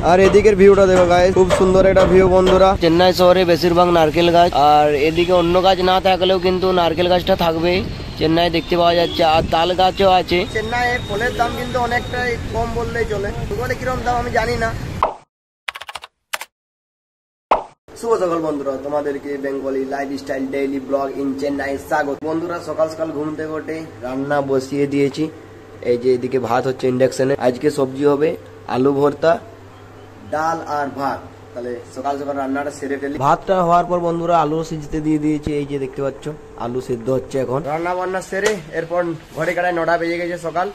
আর এদিকের ভিউটা দেখো গাইস, খুব সুন্দর একটা ভিউ বন্ধুরা। চেন্নাই শহরে বেশিরভাগ নারকেল গাছ, আর এদিকে অন্য গাছ না থাকলেও কিন্তু নারকেল গাছটা থাকবে। চেন্নাই দেখতে পাওয়া যাচ্ছে, আর তাল গাছও আছে। চেন্নাই ফলের দাম কিন্তু অনেকটাই কম বললেই চলে, বলে কিরকম দাম আমি জানি না। শুভ সকাল বন্ধুরা, তোমাদেরকে Bengali lifestyle daily blog in Chennai স্বাগত। বন্ধুরা সকাল সকাল ঘুম থেকে উঠে রান্না বসিয়ে দিয়েছি। এই যে এদিকে ভাত হচ্ছে ইন্ডাকশনে, আজকে সবজি হবে আলু ভর্তা, ডাল আর ভাত। তাহলে সকাল সকাল রান্নাটা সেরে ফেলি। ভাতটা হওয়ার পর বন্ধুরা আলু সিদ্ধতে দিয়ে দিয়েছি। এই যে দেখতে পাচ্ছ আলু সিদ্ধ হচ্ছে। এখন রান্না বান্না সেরে এরপর ঘড়ি কাটায় 9টা বেজে গেছে সকাল।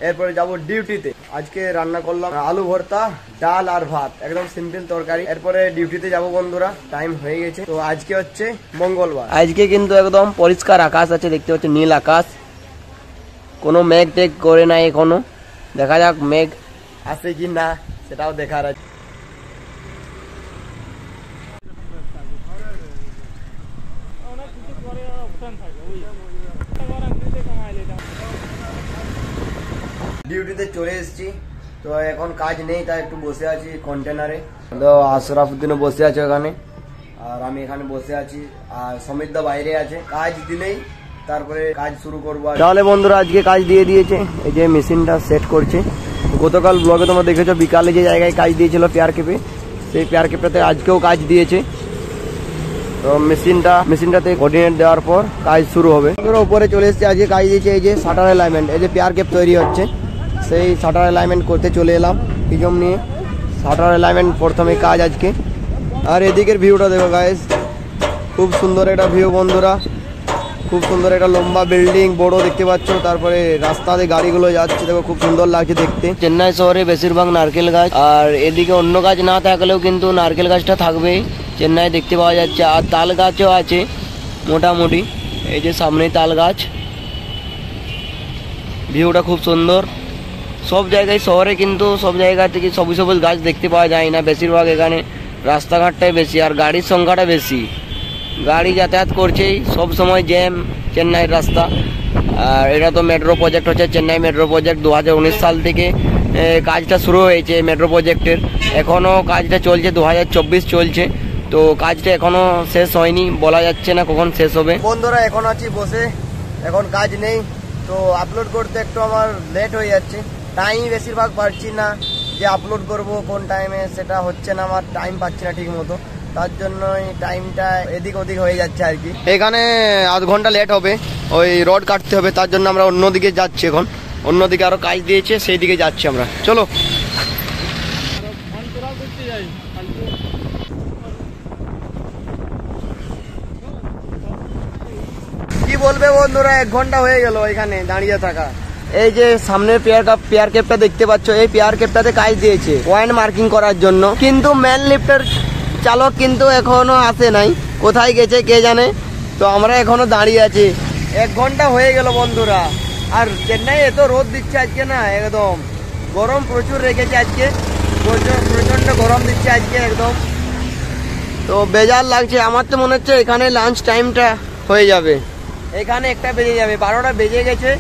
এরপরে যাব ডিউটিতে। আজকে রান্না করলাম আলু ভর্তা, ডাল আর ভাত, একদম সিম্পল তরকারি। এরপরে ডিউটিতে যাব বন্ধুরা, টাইম হয়ে গেছে। তো আজকে হচ্ছে মঙ্গলবার। আজকে কিন্তু একদম পরিষ্কার আকাশ আছে, দেখতে পাচ্ছ নীল আকাশ, কোনো মেঘ টেঘ করে নাই এখনো। দেখা যাক মেঘ আসে কি না, সেটাও দেখার আছে। ডিউটিতে চলে এসেছি, তো এখন কাজ নেই, তাই একটু বসে আছি কন্টেনারে। তো আশরাফুদ্দিনও বসে আছে ওখানে, আর আমি এখানে বসে আছি, আর সমিত দা বাইরে আছে। কাজ দিলেই তারপরে কাজ শুরু করবো। তাহলে বন্ধুরা আজকে কাজ দিয়ে দিয়েছে, এই যে মেশিনটা সেট করছে। গতকাল ব্লগে তোমরা দেখেছো বিকালে যে জায়গায় কাজ দিয়েছিল পেয়ার কেপে, সেই পেয়ার কেপটাতে আজকেও কাজ দিয়েছে। তো মেশিনটাতে কোঅর্ডিনেট দেওয়ার পর কাজ শুরু হবে। উপরে চলে এসেছে, আজকে কাজ দিয়েছে এই যে শাটার অ্যালাইনমেন্ট। এই যে পেয়ার কেপ তৈরি হচ্ছে, সেই শাটার অ্যালাইনমেন্ট করতে চলে এলাম পিজম নিয়ে। শাটার অ্যালাইনমেন্ট প্রথমে কাজ আজকে। আর এদিকের ভিউটা দেখো গাইস, খুব সুন্দর একটা ভিউ বন্ধুরা। খুব সুন্দর একটা লম্বা বিল্ডিং, বড় দেখতে পাচ্ছ। তারপরে রাস্তাতে গাড়িগুলো যাচ্ছে, দেখো খুব সুন্দর লাগছে দেখতে। চেন্নাই শহরে বেশিরভাগ নারকেল গাছ, আর এদিকে অন্য গাছ না থাকলেও কিন্তু নারকেল গাছটা থাকবে। চেন্নাই দেখতে পাওয়া যাচ্ছে, আর তাল গাছও আছে মোটামুটি। এই যে সামনে তাল গাছ, ভিউটা খুব সুন্দর। সব জায়গায় শহরে কিন্তু সব জায়গা থেকে সবুজ সবুজ গাছ দেখতে পাওয়া যায় না, বেশিরভাগ এখানে রাস্তাঘাটটাই বেশি, আর গাড়ির সংখ্যাটা বেশি। গাড়ি যাতায়াত করছেই, সব সময় জ্যাম চেন্নাইয়ের রাস্তা। আর এটা তো মেট্রো প্রজেক্ট হচ্ছে, চেন্নাই মেট্রো প্রজেক্ট 2019 সাল থেকে কাজটা শুরু হয়েছে মেট্রো প্রজেক্টের। এখনও কাজটা চলছে, 2024 চলছে। তো কাজটা এখনো শেষ হয়নি, বলা যাচ্ছে না কখন শেষ হবে। বন্ধুরা এখন আছি বসে, এখন কাজ নেই, তো আপলোড করতে একটু আমার লেট হয়ে যাচ্ছে। টাইম বেশিরভাগ পাচ্ছি না যে আপলোড করব কোন টাইমে, সেটা হচ্ছে না, আমার টাইম পাচ্ছি না ঠিক মতো। তার জন্য টাইমটা এদিক ওদিক হয়ে যাচ্ছে আর কি। এখানে আধ ঘন্টা লেট হবে, ওই রড কাটতে হবে, তার জন্য আমরা অন্যদিকে যাচ্ছি। এখন অন্যদিকে আরো কাজ দিয়েছে, সেই দিকে যাচ্ছি আমরা। চলো কি বলবে বন্ধুরা, 1 ঘন্টা হয়ে গেল এখানে দাঁড়িয়ে থাকা। এই যে সামনে পেয়ার কেপটা দেখতে পাচ্ছ, এই পেয়ার কেপটাতে কাজ দিয়েছে পয়েন্ট মার্কিং করার জন্য, কিন্তু ম্যান লিফটের চালক কিন্তু এখনো আসে নাই, কোথায় গেছে কে জানে। তো আমরা এখনো দাঁড়িয়ে আছি, 1 ঘন্টা হয়ে গেল বন্ধুরা। আর চেন্নাই এত রোদ দিচ্ছে আজকে না, একদম গরম প্রচুর রেখেছে আজকে, প্রচন্ড গরম দিচ্ছে আজকে একদম। তো বেজার লাগছে আমার, তো মনে হচ্ছে এখানে লাঞ্চ টাইমটা হয়ে যাবে, এখানে 1টা বেজে যাবে, 12টা বেজে গেছে।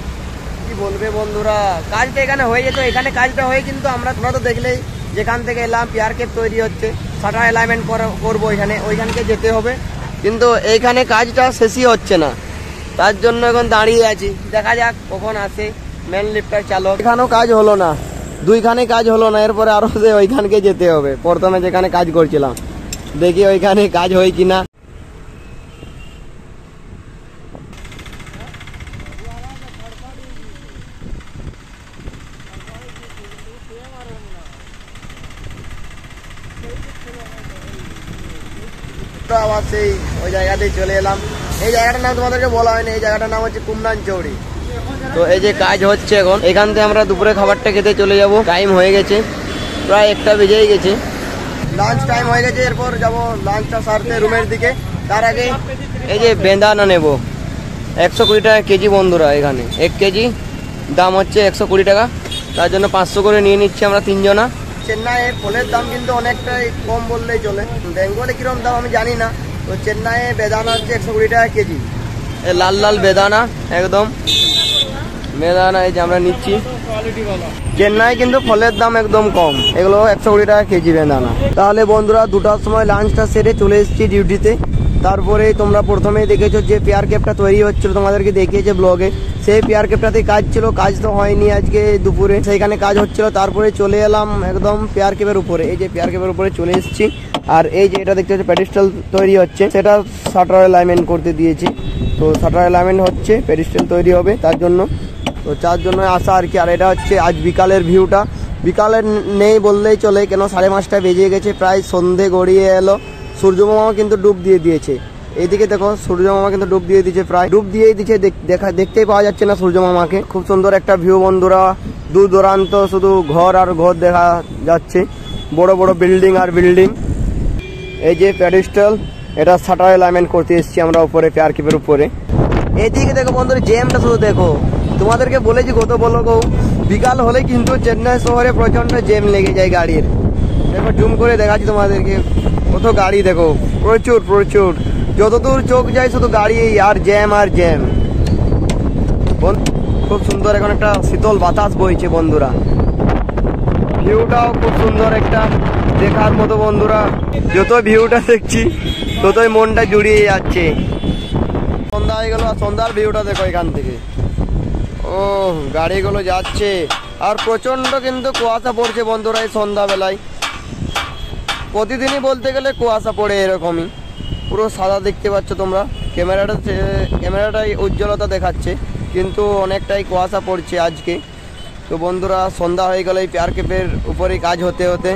কি বলবে বন্ধুরা, কাজটা এখানে হয়ে যেত, এখানে কাজটা হয়ে, কিন্তু তোমরা তো দেখলেই যেখান থেকে এলাম পেয়ার কেপ তৈরি হচ্ছে, শাটার অ্যালাইনমেন্ট করবো ওইখানকে যেতে হবে, কিন্তু এইখানে কাজটা শেষই হচ্ছে না। তার জন্য এখন দাঁড়িয়ে আছি, দেখা যাক কখন আসে মেন লিফটার চালক। এখানেও কাজ হলো না, 2খানে কাজ হলো না, এরপরে আরো ওইখানকে যেতে হবে। প্রথমে যেখানে কাজ করছিলাম, দেখি ওইখানে কাজ হয় কিনা। আবার সেই ওই জায়গাতেই চলে এলাম। এই জায়গাটার নাম তোমাদেরকে বলা হয়নি, এই জায়গাটার নাম হচ্ছে কুমরান চৌড়ি। তো এই যে কাজ হচ্ছে এখন, এখান থেকে আমরা দুপুরে খাবারটা খেতে চলে যাব। টাইম হয়ে গেছে, প্রায় 1টা বেজেই গেছে, লাঞ্চ টাইম হয়ে গেছে। এরপর যাব লাঞ্চটা সারতে রুমের দিকে। তার আগে এই যে বেদানা নেব, 120 টাকা কেজি বন্ধুরা। এখানে 1 কেজি দাম হচ্ছে 120 টাকা, তার জন্য 500 করে নিয়ে নিচ্ছি আমরা 3 জনা। চেন্নাইয়ে ফলের দাম কিন্তু অনেকটাই কম বললেই চলে, বেঙ্গলে কিরকম দাম আমি জানি না। তো চেন্নাইয়ে বেদানা হচ্ছে 120 টাকা কেজি, লাল লাল বেদানা একদম বেদানা এই যে আমরা নিচ্ছি। চেন্নাই কিন্তু ফলের দাম একদম কম, এগুলো 120 টাকা কেজি বেদানা। তাহলে বন্ধুরা 2টার সময় লাঞ্চটা সেরে চলে এসেছি ডিউটিতে। তারপরে তোমরা প্রথমেই দেখেছো যে পেয়ার কেপটা তৈরি হচ্ছিল, তোমাদেরকে দেখিয়েছে ব্লগে। সেই পেয়ার কেপটাতে কাজ ছিল, কাজ তো হয়নি আজকে দুপুরে, সেইখানে কাজ হচ্ছিল। তারপরে চলে এলাম একদম পেয়ার কেপের উপরে, এই যে পেয়ার কেপের উপরে চলে এসেছি। আর এই যে এটা দেখতে হচ্ছে পেডিস্টাল তৈরি হচ্ছে, সেটা শাটার অ্যালাইনমেন্ট করতে দিয়েছি। তো শাটার অ্যালাইনমেন্ট হচ্ছে, পেডিস্টাল তৈরি হবে তার জন্য, তো যার জন্য আসা আর কি। আর এটা হচ্ছে আজ বিকালের ভিউটা, বিকালের নেই বললেই চলে, কেন 5:30 বেজে গেছে, প্রায় সন্ধে গড়িয়ে এলো। সূর্যমামা কিন্তু ডুব দিয়ে দিয়েছে, এইদিকে দেখো সূর্যমামা কিন্তু ডুব দিয়ে দিয়েছে, প্রায় ডুব দিয়েই দিচ্ছে, দেখতেই পাওয়া যাচ্ছে না সূর্যমামাকে। খুব সুন্দর একটা ভিউ বন্ধুরা, দূর দূরান্ত শুধু ঘর আর ঘর দেখা যাচ্ছে, বড় বড় বিল্ডিং আর বিল্ডিং। এই যে প্যাডিস্টাল, এটা শাটার অ্যালাইনমেন্ট করতে এসেছি আমরা উপরে, পেয়ার কেপের উপরে। এইদিকে দেখো বন্ধুরা জ্যামটা শুধু দেখো, তোমাদেরকে বলেছি কত বলো গো, বিকাল হলে কিন্তু চেন্নাই শহরে প্রচন্ড জ্যাম লেগে যায় গাড়ির। দেখো জুম করে দেখাচ্ছি তোমাদেরকে, কত গাড়ি দেখো, প্রচুর প্রচুর, যতদূর চোখ যায় শুধু গাড়ি আর জ্যাম আর জ্যাম। খুব সুন্দর এখন একটা শীতল বাতাস বইছে বন্ধুরা, ভিউটাও খুব সুন্দর একটা দেখার মতো বন্ধুরা। যত ভিউটা দেখছি ততই মনটা জুড়িয়ে যাচ্ছে। সন্ধ্যা হয়ে গেল, আর সন্ধ্যার ভিউটা দেখো এখান থেকে, ও গাড়িগুলো যাচ্ছে, আর প্রচন্ড কিন্তু কুয়াশা পড়ছে বন্ধুরা এই সন্ধ্যাবেলায়। প্রতিদিনই বলতে গেলে কুয়াশা পড়ে এরকমই, পুরো সাদা দেখতে পাচ্ছ তোমরা। ক্যামেরাটাই উজ্জ্বলতা দেখাচ্ছে, কিন্তু অনেকটাই কুয়াশা পড়ছে আজকে। তো বন্ধুরা সন্ধ্যা হয়ে গেল, এই পেয়ার কেপের উপরেই কাজ হতে হতে।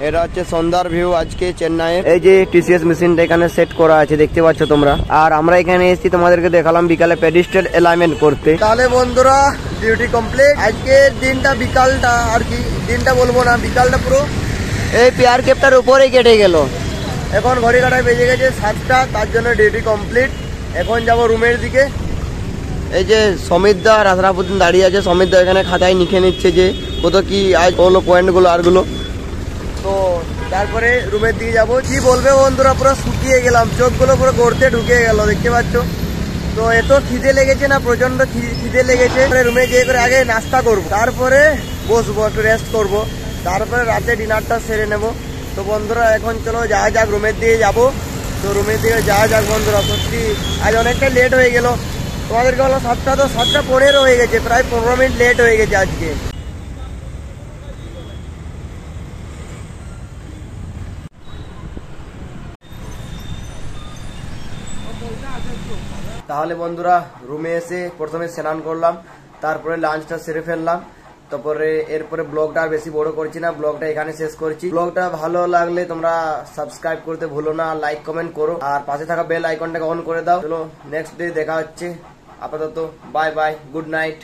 এটা হচ্ছে সন্ধ্যার ভিউ আজকে চেন্নাইয়ের। এই যে টিসিএস মেশিনটা এখানে সেট করা আছে দেখতে পাচ্ছ তোমরা। আর আমরা এখানে এসেছি তোমাদেরকে দেখালাম বিকালে পেডিস্টাল অ্যালাইনমেন্ট করতে। তাহলে বন্ধুরা ডিউটি কমপ্লিট। আজকের দিনটা বিকালটা আর কি, দিনটা বলবো না, বিকালটা পুরো এই পেয়ার কেপটার উপরেই কেটে গেল। এখন ঘড়ি কাটায় বেজে গেছে 7টা, তার জন্য ডিউটি কমপ্লিট। এখন যাব রুমের দিকে। এই যে সমিতদা আর আশরাফুদ্দিন দাঁড়িয়ে আছে, সমিতদা এখানে খাতায় লিখে নিচ্ছে যে কত কি আজ হলো পয়েন্টগুলো আরগুলো। তো তারপরে রুমের দিকে যাবো। কি বলবে বন্ধুরা, পুরো শুকিয়ে গেলাম, চোখগুলো পুরো গড়তে ঢুকে গেল দেখতে পাচ্ছ। তো এত খিদে লেগেছে না, প্রচন্ড খিদে লেগেছে। রুমে গিয়ে করে আগে নাস্তা করবো, তারপরে বসবো একটু রেস্ট করবো, তারপরে রাতে ডিনারটা সেরে নেবো। তো বন্ধুরা এখন চলো যাওয়া যাক, রুমের দিকে যাবো। তো রুমের দিকে যাওয়া যাক বন্ধুরা। সত্যি আজ অনেকটা লেট হয়ে গেল, তোমাদেরকে বলো 7টা, তো 7:15 হয়ে গেছে, প্রায় 15 মিনিট লেট হয়ে গেছে আজকে। তাহলে বন্ধুরা রুমে এসে প্রথমে স্নান করলাম, তারপরে লাঞ্চটা সেরে ফেললাম। তারপরে এরপরে ব্লগটা আর বেশি বড় করছি না, ব্লগটা এখানে শেষ করছি। ব্লগটা ভালো লাগলে তোমরা সাবস্ক্রাইব করতে ভুলো না, লাইক কমেন্ট করো, আর পাশে থাকা বেল আইকনটাকে অন করে দাও। চলো নেক্সট ডে দেখা হচ্ছে, আপাতত বাই বাই, গুড নাইট।